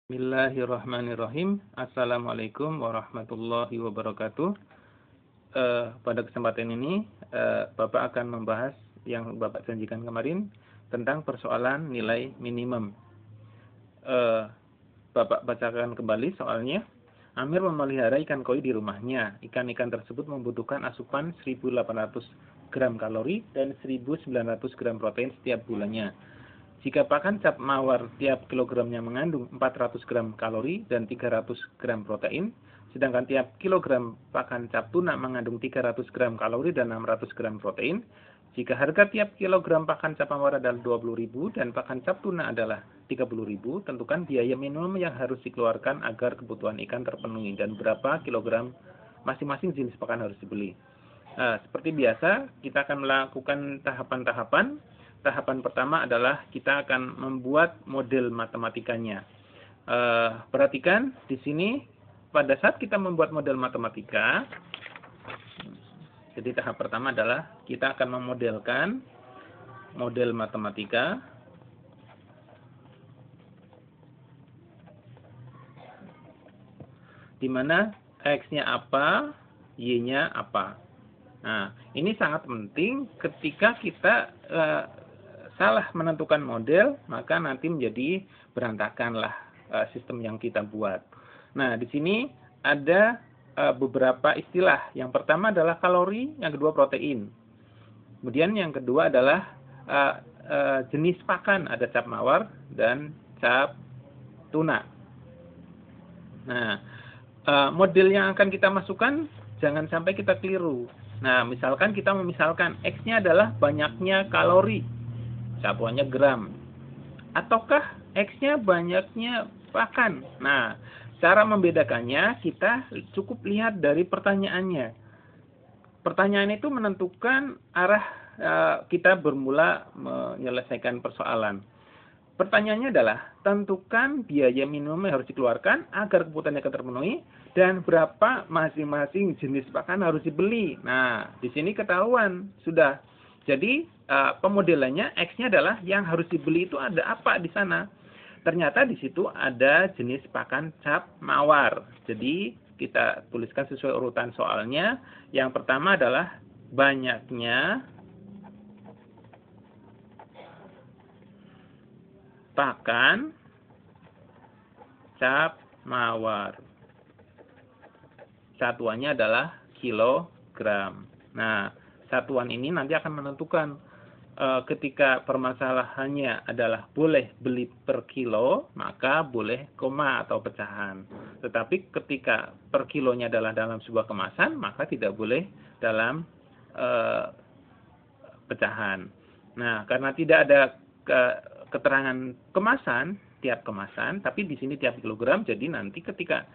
Bismillahirrahmanirrahim. Assalamualaikum warahmatullahi wabarakatuh. Pada kesempatan ini, Bapak akan membahas yang Bapak janjikan kemarin tentang persoalan nilai minimum. Bapak bacakan kembali soalnya. Amir memelihara ikan koi di rumahnya. Ikan-ikan tersebut membutuhkan asupan 1.800 gram kalori dan 1.900 gram protein setiap bulannya. Jika pakan cap mawar tiap kilogramnya mengandung 400 gram kalori dan 300 gram protein, sedangkan tiap kilogram pakan cap tuna mengandung 300 gram kalori dan 600 gram protein, jika harga tiap kilogram pakan cap mawar adalah 20.000 dan pakan cap tuna adalah 30.000, tentukan biaya minimum yang harus dikeluarkan agar kebutuhan ikan terpenuhi dan berapa kilogram masing-masing jenis pakan harus dibeli. Seperti biasa, kita akan melakukan tahapan-tahapan. Tahapan pertama adalah kita akan membuat model matematikanya. Perhatikan di sini pada saat kita membuat model matematika, jadi tahap pertama adalah kita akan memodelkan model matematika. Di mana X-nya apa, Y-nya apa. Nah, ini sangat penting ketika kita salah menentukan model, maka nanti menjadi berantakanlah sistem yang kita buat. Nah, di sini ada beberapa istilah. Yang pertama adalah kalori, yang kedua protein. Kemudian yang kedua adalah jenis pakan, ada cap mawar dan cap tuna. Nah, model yang akan kita masukkan jangan sampai kita keliru. Nah, misalkan kita memisalkan X-nya adalah banyaknya kalori, satuannya gram. Ataukah X-nya banyaknya pakan? Nah, cara membedakannya kita cukup lihat dari pertanyaannya. Pertanyaan itu menentukan arah kita bermula menyelesaikan persoalan. Pertanyaannya adalah, tentukan biaya minimum yang harus dikeluarkan agar kebutuhan ikan terpenuhi dan berapa masing-masing jenis pakan harus dibeli. Nah, di sini ketahuan sudah. Jadi, pemodelannya X-nya adalah yang harus dibeli itu ada apa di sana. Ternyata di situ ada jenis pakan cap mawar. Jadi, kita tuliskan sesuai urutan soalnya. Yang pertama adalah banyaknya pakan cap mawar. Satuannya adalah kilogram. Nah, satuan ini nanti akan menentukan ketika permasalahannya adalah boleh beli per kilo, maka boleh koma atau pecahan. Tetapi ketika per kilonya adalah dalam sebuah kemasan, maka tidak boleh dalam pecahan. Nah, karena tidak ada keterangan kemasan, tiap kemasan, tapi di sini tiap kilogram, jadi nanti ketika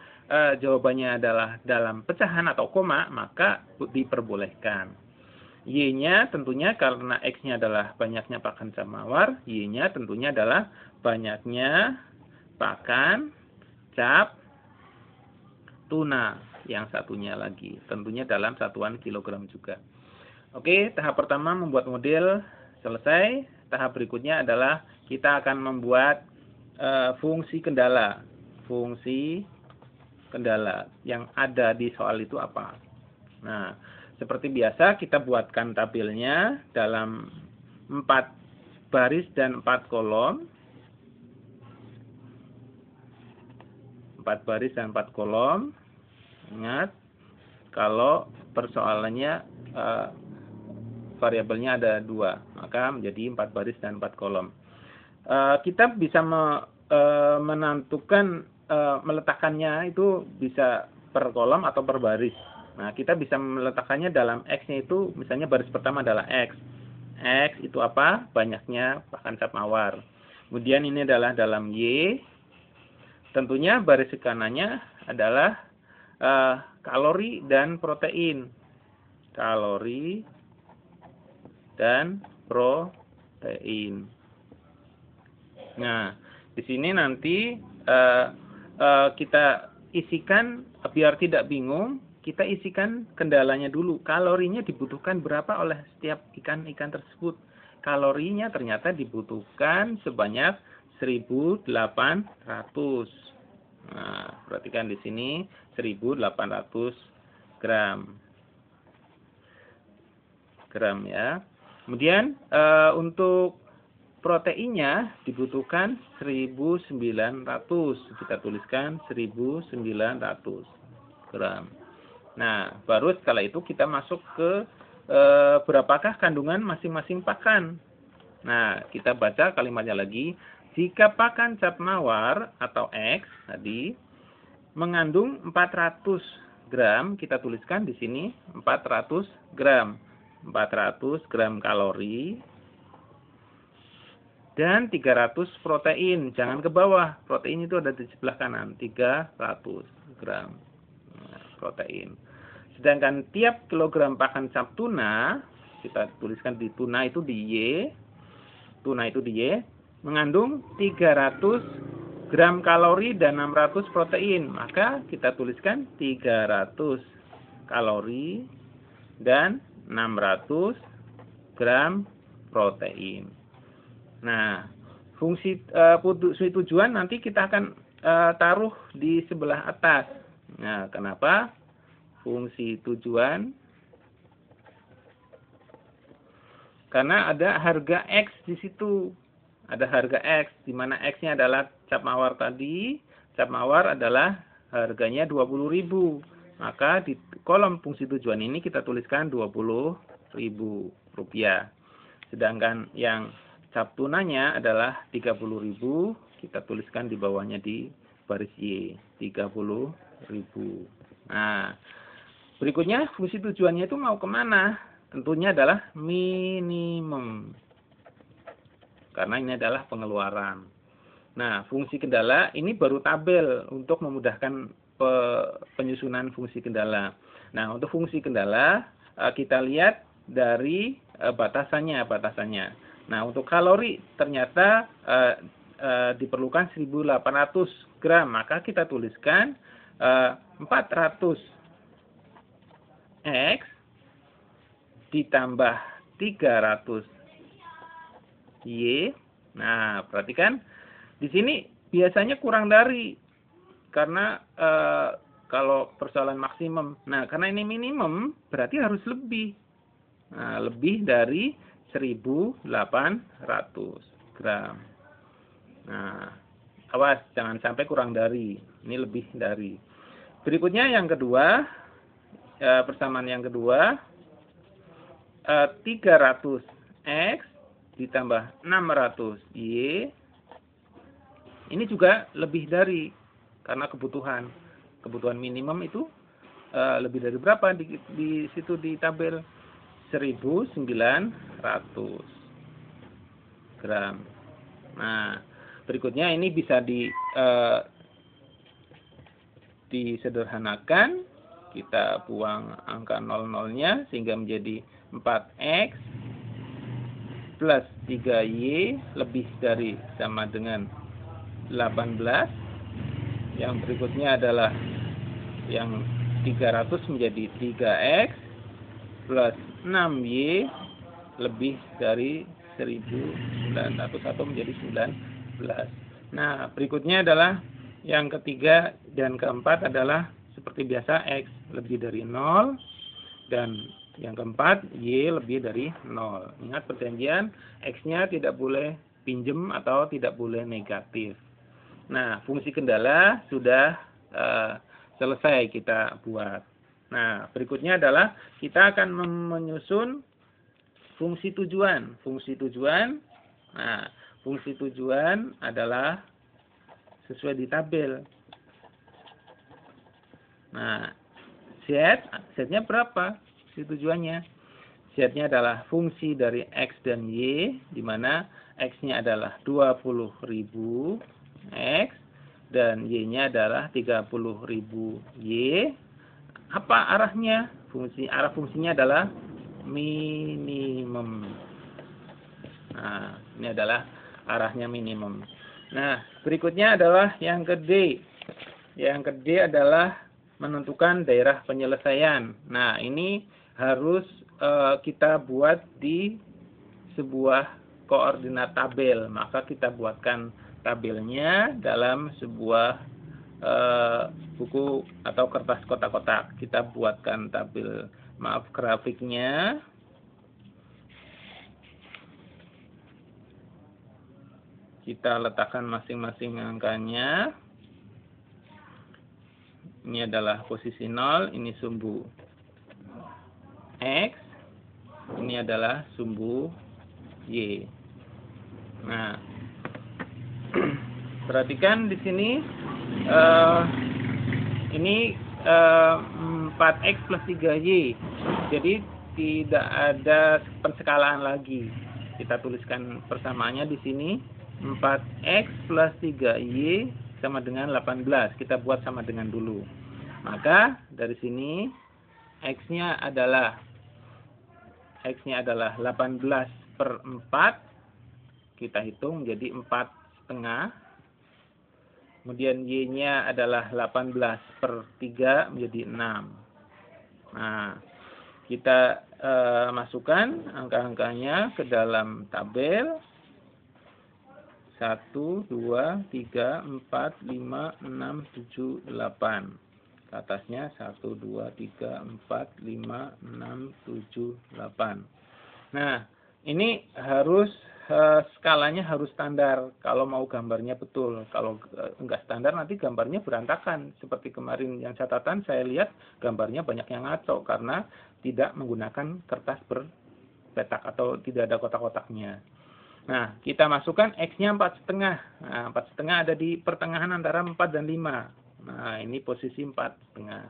jawabannya adalah dalam pecahan atau koma, maka diperbolehkan. Y-nya tentunya karena X-nya adalah banyaknya pakan cap mawar, Y-nya tentunya adalah banyaknya pakan cap tuna. Yang satunya lagi, tentunya dalam satuan kilogram juga. Oke, tahap pertama membuat model selesai. Tahap berikutnya adalah kita akan membuat fungsi kendala. Fungsi kendala yang ada di soal itu apa. Nah, seperti biasa kita buatkan tabelnya dalam 4 baris dan 4 kolom. 4 baris dan 4 kolom. Ingat, kalau persoalannya variabelnya ada 2, maka menjadi 4 baris dan 4 kolom. Kita bisa menentukan meletakkannya itu bisa per kolom atau per baris. Nah, kita bisa meletakkannya dalam X-nya itu, misalnya baris pertama adalah X. X itu apa? Banyaknya pakan cap mawar. Kemudian ini adalah dalam Y. Tentunya baris kanannya adalah kalori dan protein. Kalori dan protein. Nah, di sini nanti kita isikan, biar tidak bingung, kita isikan kendalanya dulu. Kalorinya dibutuhkan berapa oleh setiap ikan-ikan tersebut. Kalorinya ternyata dibutuhkan sebanyak 1.800. Nah, perhatikan di sini 1800 gram. Ya. Kemudian untuk proteinnya dibutuhkan 1900. Kita tuliskan 1900 gram. Nah, baru setelah itu kita masuk ke berapakah kandungan masing-masing pakan. Nah, kita baca kalimatnya lagi. Jika pakan cap mawar atau X tadi mengandung 400 gram, kita tuliskan di sini 400 gram. 400 gram kalori dan 300 protein. Jangan ke bawah. Protein itu ada di sebelah kanan. 300 gram protein. Sedangkan tiap kilogram pakan cap tuna, kita tuliskan di tuna itu di Y. Tuna itu di Y. Mengandung 300 gram kalori dan 600 protein. Maka kita tuliskan 300 kalori dan 600 gram protein. Nah, fungsi tujuan nanti kita akan taruh di sebelah atas. Nah, kenapa? Fungsi tujuan. Karena ada harga X di situ. Ada harga X, di mana X-nya adalah cap mawar tadi. Cap mawar adalah harganya 20.000. Maka di kolom fungsi tujuan ini kita tuliskan Rp20.000. Sedangkan yang cap tunanya adalah 30.000. Kita tuliskan di bawahnya di baris Y. 30.000. Nah, berikutnya fungsi tujuannya itu mau kemana? Tentunya adalah minimum. Karena ini adalah pengeluaran. Nah, fungsi kendala ini baru tabel untuk memudahkan penyusunan fungsi kendala. Nah, untuk fungsi kendala kita lihat dari batasannya. Nah, untuk kalori ternyata diperlukan 1800 gram. Maka kita tuliskan 400 X ditambah 300 Y. Nah, perhatikan di sini biasanya kurang dari, karena kalau persoalan maksimum. Nah, karena ini minimum berarti harus lebih. Nah, lebih dari 1800 gram. Nah, awas jangan sampai kurang dari. Ini lebih dari. Berikutnya yang kedua, persamaan yang kedua, 300 X ditambah 600 Y. Ini juga lebih dari, karena kebutuhan minimum itu lebih dari berapa di situ di tabel 1900 gram. Nah, berikutnya ini bisa disederhanakan. Kita buang angka 00-nya sehingga menjadi 4X plus 3Y lebih dari sama dengan 18. Yang berikutnya adalah yang 300 menjadi 3X plus 6Y lebih dari 1900 atau menjadi 19. Nah, berikutnya adalah yang ketiga dan keempat adalah seperti biasa X lebih dari 0 dan yang keempat Y lebih dari 0. Ingat perjanjian, X-nya tidak boleh pinjem atau tidak boleh negatif. Nah, fungsi kendala sudah selesai kita buat. Nah, berikutnya adalah kita akan menyusun fungsi tujuan. Nah, fungsi tujuan adalah sesuai di tabel. Nah, Z-nya berapa? Fungsi tujuannya. Z-nya adalah fungsi dari X dan Y, di mana X-nya adalah 20.000 X dan Y-nya adalah 30.000 Y. Apa arahnya? Arah fungsinya adalah minimum. Nah, ini adalah arahnya minimum. Nah, berikutnya adalah yang ke D. Yang ke D adalah menentukan daerah penyelesaian. Nah, ini harus kita buat di sebuah koordinat tabel. Maka kita buatkan tabelnya dalam sebuah buku atau kertas kotak-kotak. Kita buatkan tabel, grafiknya. Kita letakkan masing-masing angkanya. Ini adalah posisi 0, ini sumbu X, ini adalah sumbu Y. Nah, perhatikan di sini ini 4X plus 3Y. Jadi tidak ada penskalaan lagi. Kita tuliskan persamaannya di sini. 4X plus 3Y sama dengan 18. Kita buat sama dengan dulu. Maka dari sini X-nya adalah 18 per 4. Kita hitung jadi 4,5. Kemudian Y-nya adalah 18 per 3 menjadi 6. Nah, kita masukkan angka-angkanya ke dalam tabel. 1, 2, 3, 4, 5, 6, 7, 8. Ke atasnya 1, 2, 3, 4, 5, 6, 7, 8. Nah, ini harus skalanya harus standar kalau mau gambarnya betul. Kalau enggak standar nanti gambarnya berantakan. Seperti kemarin yang catatan saya lihat gambarnya banyak yang ngaco karena tidak menggunakan kertas berpetak atau tidak ada kotak-kotaknya. Nah, kita masukkan X-nya 4,5. Nah, 4,5 ada di pertengahan antara 4 dan 5. Nah, ini posisi 4,5.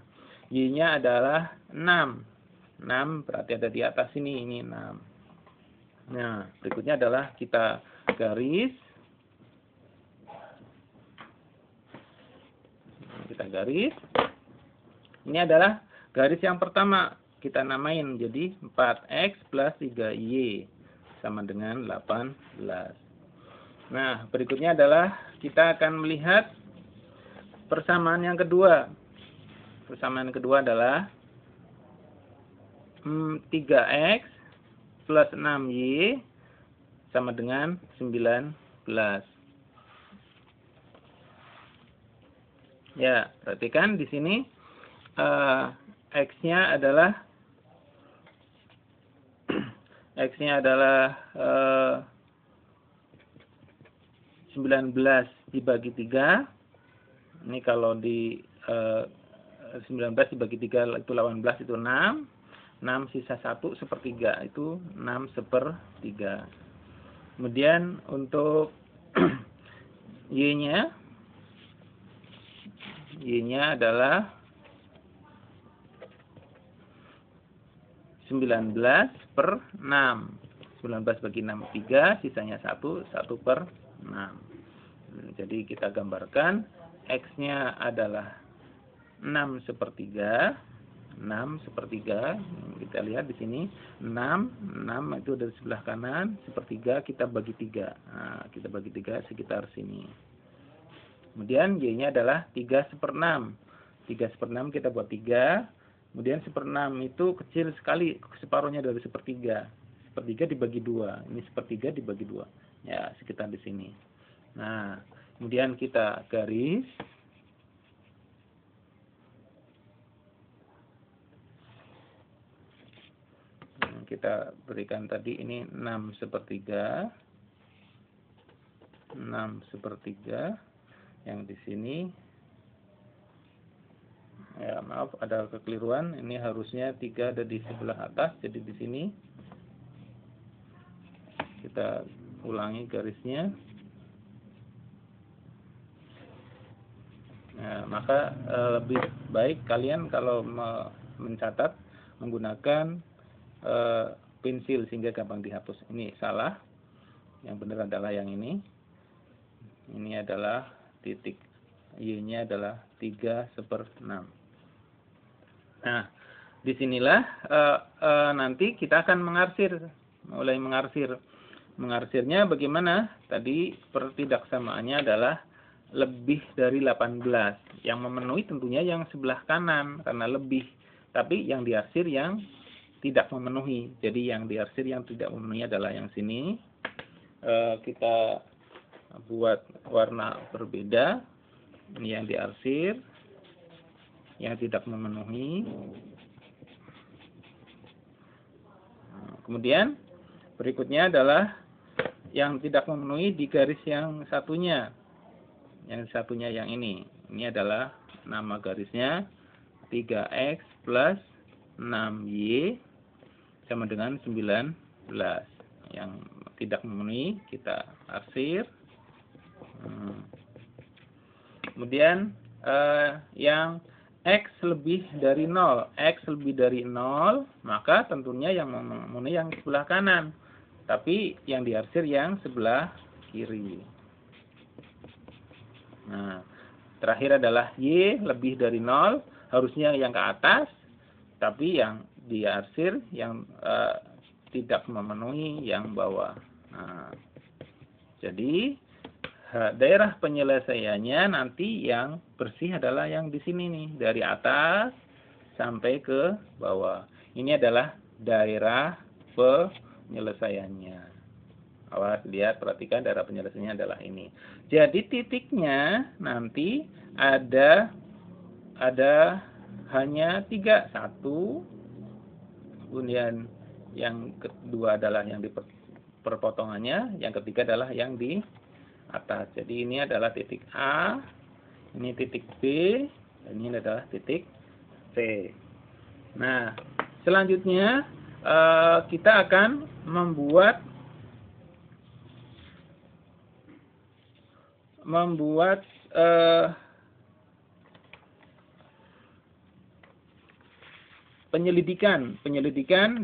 Y-nya adalah 6. 6 berarti ada di atas sini, ini 6. Nah, berikutnya adalah kita garis. Kita garis. Ini adalah garis yang pertama. Kita namain jadi 4X plus 3Y. Sama dengan 18. Nah, berikutnya adalah kita akan melihat persamaan yang kedua. Persamaan yang kedua adalah 3X plus 6Y sama dengan 19. Ya, perhatikan di sini X-nya adalah 19 dibagi 3. Ini kalau di 19 dibagi 3 itu 18, itu 6. 6 sisa 1 sepertiga, itu 6 sepertiga. Kemudian untuk Y-nya adalah 19 per 6. 19 bagi 6, 3. Sisanya 1 per 6. Jadi kita gambarkan X-nya adalah 6 sepertiga. 6 sepertiga. Kita lihat di sini. 6 itu dari sebelah kanan. Sepertiga kita bagi 3. Nah, kita bagi 3 sekitar sini. Kemudian Y-nya adalah 3 seper 6. 3 seper 6 kita buat 3. Kemudian 1/6 itu kecil sekali, separuhnya dari sepertiga. Sepertiga dibagi 2. Ini sepertiga dibagi 2. Ya, sekitar di sini. Nah, kemudian kita garis. Nah, kita berikan tadi ini 6 sepertiga. 6 sepertiga. Yang di sini. Ya, maaf ada kekeliruan. Ini harusnya 3 ada di sebelah atas, jadi di sini kita ulangi garisnya. Nah, maka lebih baik kalian kalau mencatat menggunakan pensil sehingga gampang dihapus. Ini salah. Yang benar adalah yang ini. Ini adalah titik. Y-nya adalah 3 seper 6. Nah, disinilah nanti kita akan mengarsir, mulai mengarsir. Mengarsirnya bagaimana? Tadi pertidaksamaannya adalah lebih dari 18. Yang memenuhi tentunya yang sebelah kanan karena lebih. Tapi yang diarsir yang tidak memenuhi. Jadi yang diarsir yang tidak memenuhi adalah yang sini. Kita buat warna berbeda. Ini yang diarsir, yang tidak memenuhi. Kemudian berikutnya adalah yang tidak memenuhi di garis yang satunya. Yang satunya yang ini. Ini adalah nama garisnya 3x plus 6y sama dengan 19. Yang tidak memenuhi kita arsir. Kemudian yang X lebih dari 0. X lebih dari 0, maka tentunya yang memenuhi yang sebelah kanan. Tapi yang diarsir yang sebelah kiri. Nah, terakhir adalah Y lebih dari 0. Harusnya yang ke atas. Tapi yang diarsir yang tidak memenuhi yang bawah. Nah, jadi daerah penyelesaiannya nanti yang bersih adalah yang di sini nih, dari atas sampai ke bawah. Ini adalah daerah penyelesaiannya. Awas, lihat, perhatikan daerah penyelesaiannya adalah ini. Jadi titiknya nanti ada hanya 3, 1, kemudian yang kedua adalah yang di perpotongannya, yang ketiga adalah yang di atas. Jadi ini adalah titik A, ini titik B, dan ini adalah titik C. Nah, selanjutnya kita akan membuat penyelidikan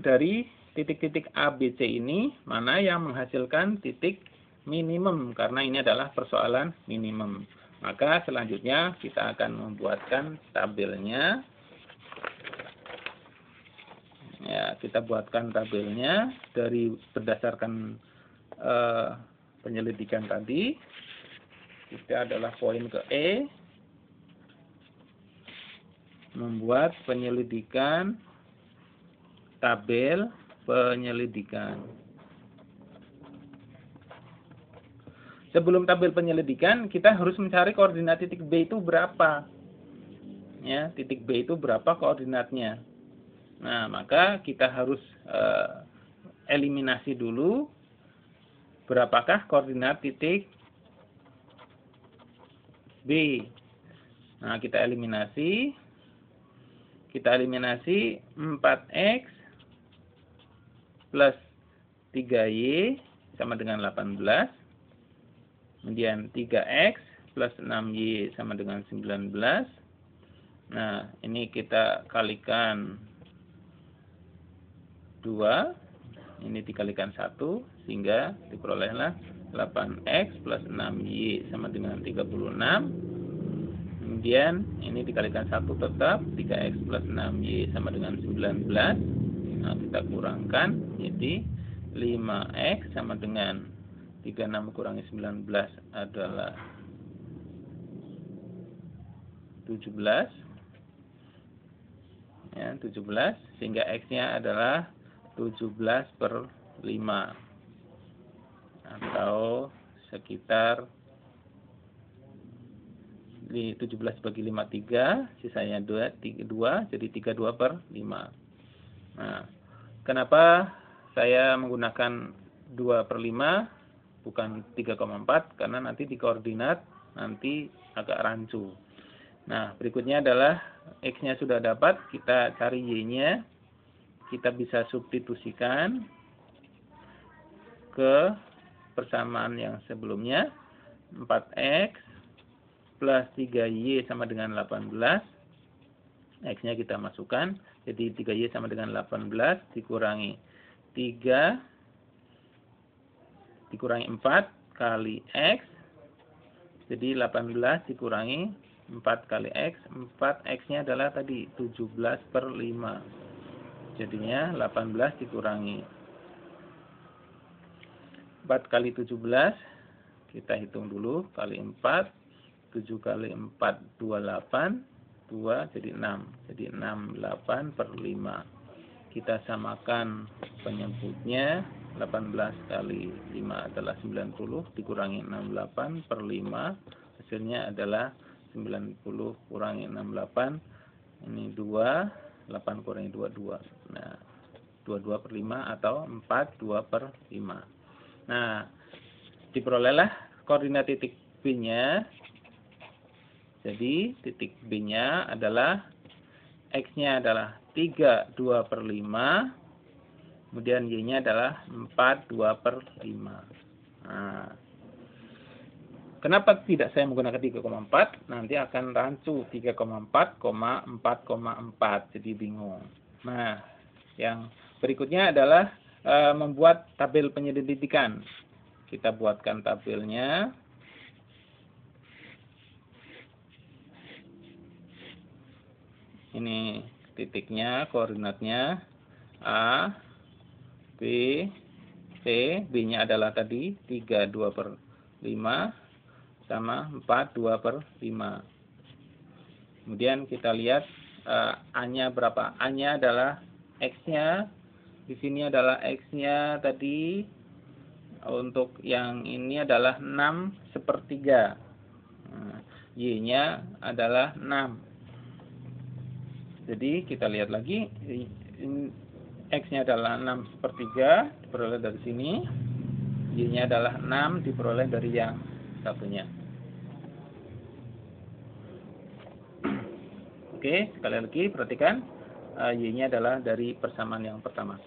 dari titik-titik A, B, C ini, mana yang menghasilkan titik minimum, karena ini adalah persoalan minimum. Maka selanjutnya kita akan membuatkan tabelnya. Ya, kita buatkan tabelnya dari berdasarkan penyelidikan tadi. Kita adalah poin ke E, membuat penyelidikan tabel penyelidikan. Sebelum tabel penyelidikan, kita harus mencari koordinat titik B itu berapa. Ya, titik B itu berapa koordinatnya. Nah, maka kita harus eliminasi dulu berapakah koordinat titik B. Nah, kita eliminasi 4x plus 3y sama dengan 18. Kemudian 3x plus 6y sama dengan 19. Nah, ini kita kalikan 2. Ini dikalikan 1. Sehingga diperolehlah 8x plus 6y sama dengan 36. Kemudian ini dikalikan 1 tetap. 3x plus 6y sama dengan 19. Nah, kita kurangkan. Jadi 5x sama dengan 36 kurangi 19 adalah 17. Ya, 17. Sehingga X-nya adalah 17 per 5. Atau sekitar 17 bagi 5, 3. Sisanya 2, jadi 32 per 5. Nah, kenapa saya menggunakan 2 per 5? Bukan 3,4, karena nanti di koordinat nanti agak rancu. Nah, berikutnya adalah X-nya sudah dapat, kita cari Y-nya. Kita bisa substitusikan ke persamaan yang sebelumnya. 4X plus 3Y sama dengan 18. X-nya kita masukkan. Jadi 3Y sama dengan 18 dikurangi 3 dikurangi 4 kali X. Jadi 18 dikurangi 4 kali X. 4X-nya adalah tadi 17 per 5. Jadinya 18 dikurangi 4 kali 17. Kita hitung dulu. Kali 4. 7 kali 4, 28. 2 jadi 6. Jadi 68 per 5. Kita samakan penyebutnya. 18 kali 5 adalah 90, dikurangi 68 per 5, hasilnya adalah 90 kurangi 68. Ini 2. 8 kurangi 2, 2. Nah, 22 per 5 atau 42 per 5. Nah, diperolehlah koordinat titik B-nya. Jadi, titik B-nya adalah X-nya adalah 32 per 5. Kemudian Y-nya adalah 42 per 5. Nah, kenapa tidak saya menggunakan 3,4? Nanti akan rancu 3,4, 4,4. Jadi bingung. Nah, yang berikutnya adalah membuat tabel penyelidikan. Kita buatkan tabelnya. Ini titiknya, koordinatnya A, B, C. B-nya adalah tadi 32 per 5 sama 42 per 5. Kemudian kita lihat A-nya berapa. A-nya adalah X-nya. Di sini adalah X-nya tadi. Untuk yang ini adalah 6/3. Nah, Y-nya adalah 6. Jadi kita lihat lagi, X-nya adalah 6/3, diperoleh dari sini. Y-nya adalah 6, diperoleh dari yang satunya. Oke, sekali lagi perhatikan, Y-nya adalah dari persamaan yang pertama.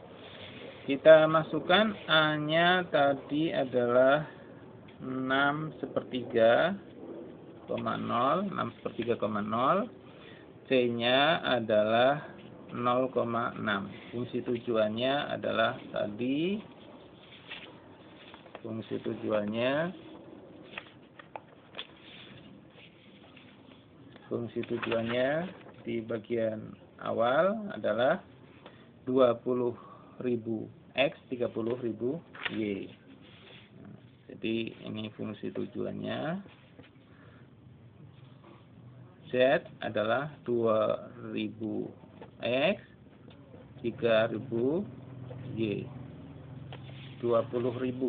Kita masukkan A-nya tadi adalah 6/3,0, 6/3,0. C-nya adalah 0,6. Fungsi tujuannya adalah tadi, fungsi tujuannya di bagian awal adalah 20.000 X, 30.000 Y. Jadi ini fungsi tujuannya. Z adalah 2.000 X, 3.000 Y. 20.000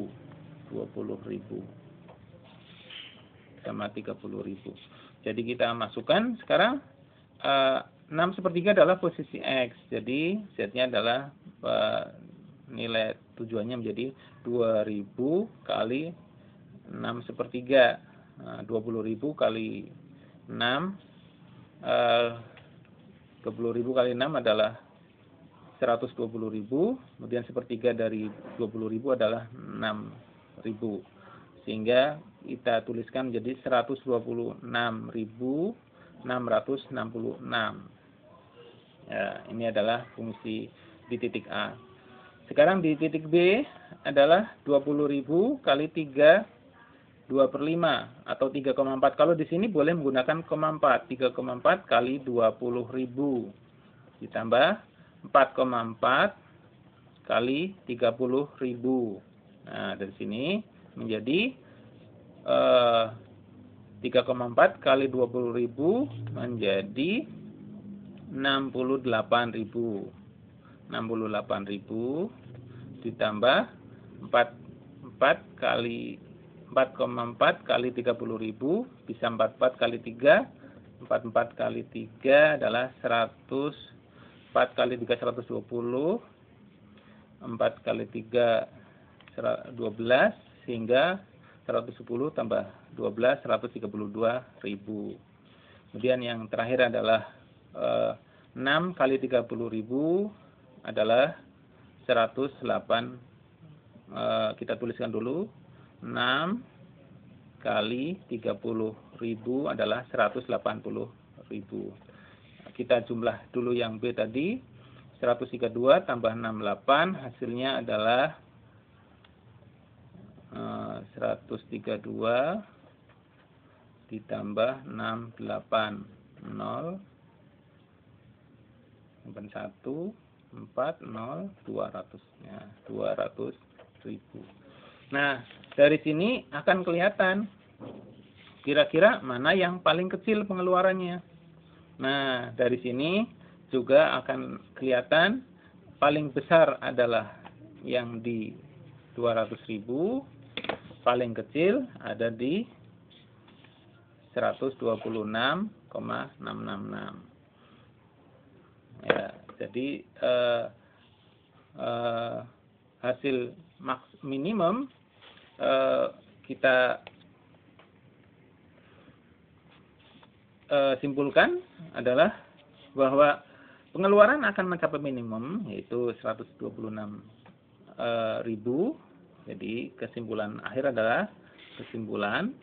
sama 30.000. Jadi kita masukkan sekarang 6/3 adalah posisi X. Jadi Z-nya adalah nilai tujuannya menjadi 2.000 kali 6/3. 20.000 kali 6. 20.000 kali 6 adalah 120.000. Kemudian 1/3 dari 20.000 adalah 6.000. Sehingga kita tuliskan menjadi 126.666. Ya, ini adalah fungsi di titik A. Sekarang di titik B adalah 20.000 kali 3, 2/5 atau 3,4. Kalau di sini boleh menggunakan 0,4. 3,4 kali 20.000 ditambah 4,4 kali 30.000. Nah, dari sini menjadi 3,4 kali 20.000 menjadi 68.000. 68.000 ditambah 4,4 kali 30.000 bisa 44 kali 3. 44 kali 3 adalah 100. 4 kali 3 120. 4 kali 3 12 sehingga 110 tambah 12 132.000. Kemudian yang terakhir adalah 6 kali 30.000 adalah 108. Kita tuliskan dulu. 6 kali 30.000 adalah 180.000. Kita jumlah dulu yang B tadi. 132 tambah 68 hasilnya adalah 132 ditambah 680 1 40 200 ya, 200.000. Nah, dari sini akan kelihatan kira-kira mana yang paling kecil pengeluarannya. Nah, dari sini juga akan kelihatan paling besar adalah yang di 200.000, paling kecil ada di 126,666. Ya, jadi hasil minimum kita simpulkan adalah bahwa pengeluaran akan mencapai minimum, yaitu 126.000. Jadi kesimpulan akhir adalah kesimpulan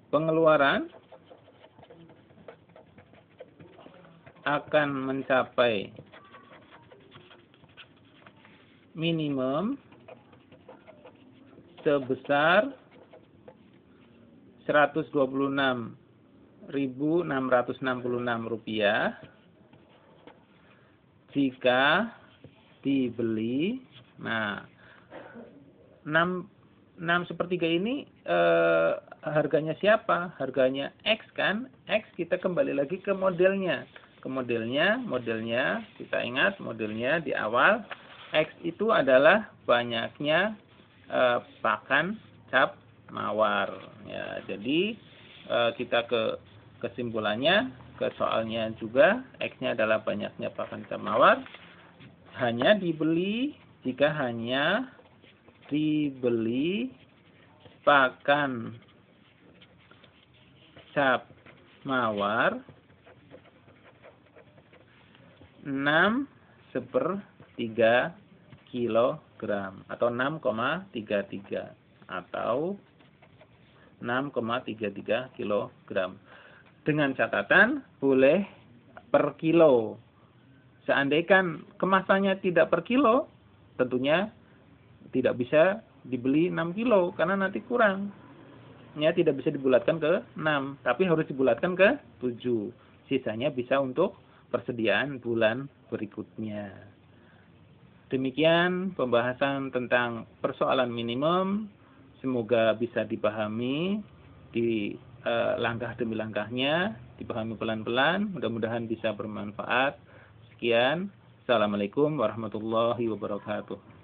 pengeluaran akan mencapai minimum sebesar 126.666 rupiah jika dibeli. Nah, 6/3 ini harganya siapa? Harganya X kan? X kita kembali lagi ke modelnya. Modelnya kita ingat modelnya di awal. X itu adalah banyaknya pakan cap mawar. Ya, jadi kita ke kesimpulannya, ke soalnya juga, X-nya adalah banyaknya pakan cap mawar. Hanya dibeli jika hanya dibeli pakan cap mawar 6/3 kilogram atau 6,33 atau 6,33 kilogram. Dengan catatan boleh per kilo. Seandainya kemasannya tidak per kilo, tentunya tidak bisa dibeli 6 kilo karena nanti kurang. Ya, tidak bisa dibulatkan ke 6, tapi harus dibulatkan ke 7. Sisanya bisa untuk persediaan bulan berikutnya. Demikian pembahasan tentang persoalan minimum. Semoga bisa dipahami di langkah demi langkahnya, dipahami pelan-pelan. Mudah-mudahan bisa bermanfaat. Sekian. Assalamualaikum warahmatullahi wabarakatuh.